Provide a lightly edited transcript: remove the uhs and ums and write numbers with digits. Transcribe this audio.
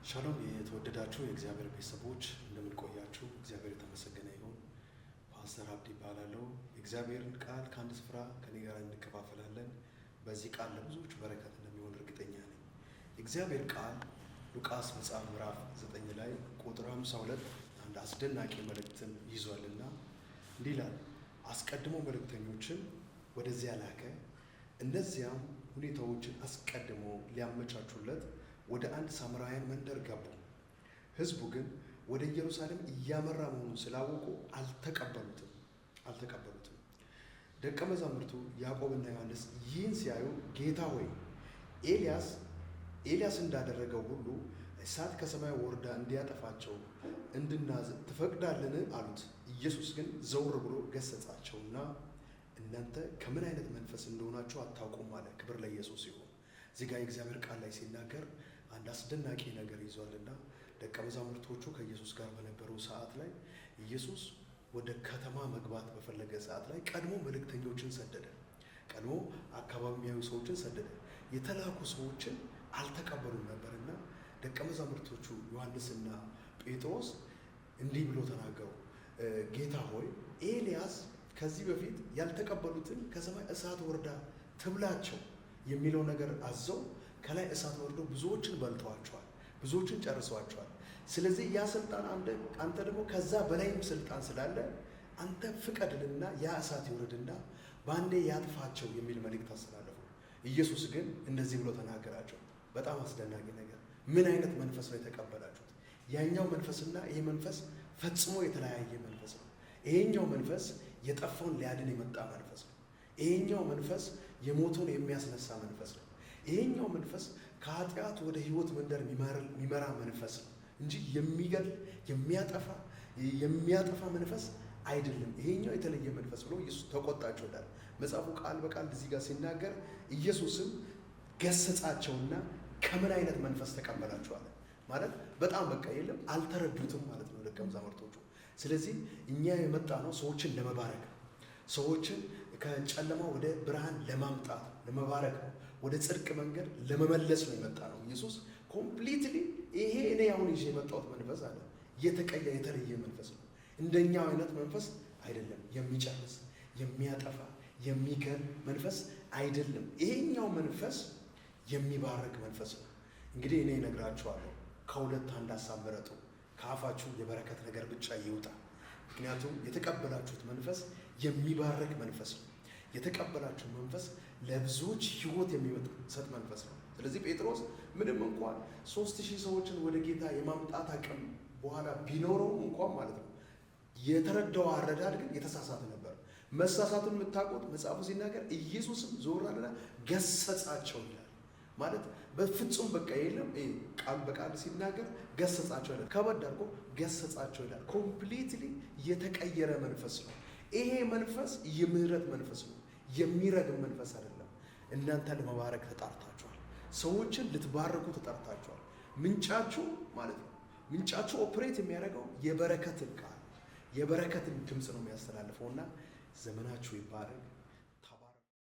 ሻሎም የተወደዳችሁ የእግዚአብሔር ቤተሰቦች እንደምን ቆያችሁ? እግዚአብሔር የተመሰገነ ይሁን። ፓስተር አብዲ ይባላለሁ። የእግዚአብሔርን ቃል ከአንድ ስፍራ ከኔ ጋር እንከፋፈላለን። በዚህ ቃል ለብዙዎች በረከት እንደሚሆን እርግጠኛ ነኝ። የእግዚአብሔር ቃል ሉቃስ መጽሐፍ ምዕራፍ 9 ላይ ቁጥር 52 አንድ አስደናቂ መልእክትን ይዟልና እንዲህ ይላል። አስቀድሞ መልእክተኞችን ወደዚያ ላከ። እነዚያም ሁኔታዎችን አስቀድሞ ሊያመቻቹለት ወደ አንድ ሳምራውያን መንደር ገቡ። ሕዝቡ ግን ወደ ኢየሩሳሌም እያመራ መሆኑን ስላወቁ አልተቀበሉትም። ደቀ መዛሙርቱ ያዕቆብና ዮሐንስ ይህን ሲያዩ ጌታ ሆይ ኤልያስ እንዳደረገው ሁሉ እሳት ከሰማይ ወርዳ እንዲያጠፋቸው እንድናዝዝ ትፈቅዳለን አሉት። ኢየሱስ ግን ዘወር ብሎ ገሰጻቸውና እናንተ ከምን አይነት መንፈስ እንደሆናችሁ አታውቁም አለ። ክብር ለኢየሱስ ይሁን። እዚህ ጋር የእግዚአብሔር ቃል ላይ ሲናገር አንድ አስደናቂ ነገር ይዟልና ደቀ መዛሙርቶቹ ከኢየሱስ ጋር በነበሩ ሰዓት ላይ ኢየሱስ ወደ ከተማ መግባት በፈለገ ሰዓት ላይ ቀድሞ መልእክተኞችን ሰደደ። ቀድሞ አካባቢያዊ ሰዎችን ሰደደ። የተላኩ ሰዎችን አልተቀበሉም ነበርና ደቀ መዛሙርቶቹ ዮሐንስና ጴጥሮስ እንዲህ ብሎ ተናገሩ። ጌታ ሆይ ኤልያስ ከዚህ በፊት ያልተቀበሉትን ከሰማይ እሳት ወርዳ ትብላቸው የሚለው ነገር አዘው ከላይ እሳት ወርዶ ብዙዎችን በልተዋቸዋል፣ ብዙዎችን ጨርሰዋቸዋል። ስለዚህ ያ ስልጣን አንተ ደግሞ ከዛ በላይም ስልጣን ስላለ አንተ ፍቀድልና ያ እሳት ይወርድና በአንዴ ያጥፋቸው የሚል መልእክት አስተላለፉ። ኢየሱስ ግን እንደዚህ ብሎ ተናገራቸው። በጣም አስደናቂ ነገር። ምን አይነት መንፈስ ነው የተቀበላችሁት? ያኛው መንፈስና ይሄ መንፈስ ፈጽሞ የተለያየ መንፈስ ነው። ይሄኛው መንፈስ የጠፋውን ሊያድን የመጣ መንፈስ ነው። ይሄኛው መንፈስ የሞቱን የሚያስነሳ መንፈስ ነው። ይሄኛው መንፈስ ከኃጢአት ወደ ሕይወት መንደር የሚመራ መንፈስ ነው እንጂ የሚገል የሚያጠፋ መንፈስ አይደለም። ይሄኛው የተለየ መንፈስ ብሎ ኢየሱስ ተቆጣቸው ይላል መጽሐፉ ቃል በቃል እዚህ ጋር ሲናገር። ኢየሱስም ገሰጻቸውና ከምን አይነት መንፈስ ተቀበላችኋል ማለት በጣም በቃ የለም አልተረዱትም ማለት ነው ደቀ መዛሙርቶቹ። ስለዚህ እኛ የመጣ ነው ሰዎችን ለመባረክ፣ ሰዎችን ከጨለማ ወደ ብርሃን ለማምጣት ለመባረክ ነው። ወደ ጽድቅ መንገድ ለመመለስ ነው የመጣ ነው። ኢየሱስ ኮምፕሊትሊ ይሄ እኔ አሁን ይዤ የመጣሁት መንፈስ አለ የተለየ መንፈስ ነው። እንደኛው አይነት መንፈስ አይደለም። የሚጨርስ የሚያጠፋ የሚገል መንፈስ አይደለም። ይሄኛው መንፈስ የሚባረክ መንፈስ ነው። እንግዲህ እኔ እነግራችኋለሁ፣ ከሁለት አንድ ሀሳብ ምረጡ። ከአፋችሁ የበረከት ነገር ብቻ ይውጣ። ምክንያቱም የተቀበላችሁት መንፈስ የሚባረክ መንፈስ ነው። የተቀበላችሁ መንፈስ ለብዙዎች ሕይወት የሚሰጥ መንፈስ ነው። ስለዚህ ጴጥሮስ ምንም እንኳን 3000 ሰዎችን ወደ ጌታ የማምጣት አቅም በኋላ ቢኖረውም እንኳን ማለት ነው የተረዳው አረዳድ ግን የተሳሳተ ነበር። መሳሳቱን የምታውቁት መጽሐፉ ሲናገር ኢየሱስም ዞር አለና ገሰጻቸው ይላል። ማለት በፍጹም በቃ የለም ቃል በቃል ሲናገር ገሰጻቸው ይላል። ከበድ አድርጎ ገሰጻቸው ይላል። ኮምፕሊትሊ የተቀየረ መንፈስ ነው። ይሄ መንፈስ የምህረት መንፈስ ነው። የሚረግም መንፈስ አይደለም። እናንተ ለመባረክ ተጣርታችኋል። ሰዎችን ልትባረኩ ተጣርታችኋል። ምንጫችሁ ማለት ነው። ምንጫችሁ ኦፕሬት የሚያደርገው የበረከትን ቃል የበረከትን ድምፅ ነው የሚያስተላልፈውና ዘመናችሁ ይባረክ።